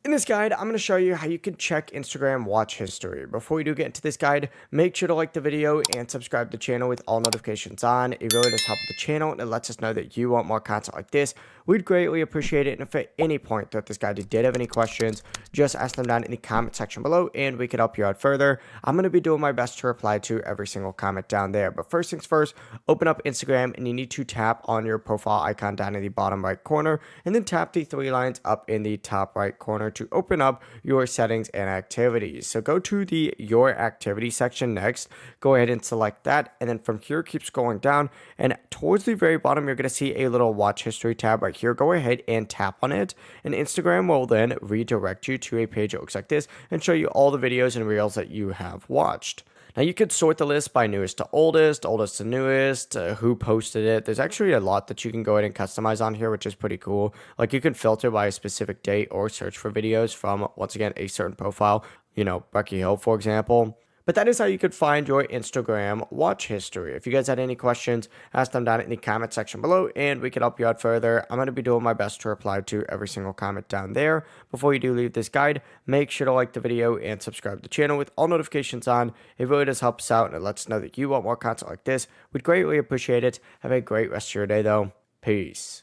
In this guide, I'm going to show you how you can check Instagram watch history. Before we do get into this guide, make sure to like the video and subscribe to the channel with all notifications on. It really does help the channel and it lets us know that you want more content like this. We'd greatly appreciate it. And if at any point throughout this guide you did have any questions, just ask them down in the comment section below and we can help you out further. I'm going to be doing my best to reply to every single comment down there. But first things first, open up Instagram and you need to tap on your profile icon down in the bottom right corner and then tap the three lines up in the top right corner to open up your settings and activities. So go to the your activity section next, go ahead and select that, and then from here keep scrolling down, and towards the very bottom you're going to see a little watch history tab right here. Go ahead and tap on it, and Instagram will then redirect you to a page that looks like this and show you all the videos and reels that you have watched. Now you could sort the list by newest to oldest, oldest to newest, who posted it. There's actually a lot that you can go ahead and customize on here, which is pretty cool. Like you can filter by a specific date or search for videos from, once again, a certain profile, Becky Hill, for example. But that is how you could find your Instagram watch history. If you guys had any questions, ask them down in the comment section below and we can help you out further. I'm going to be doing my best to reply to every single comment down there. Before you do leave this guide, make sure to like the video and subscribe to the channel with all notifications on. It really does help us out and it lets us know that you want more content like this. We'd greatly appreciate it. Have a great rest of your day though. Peace.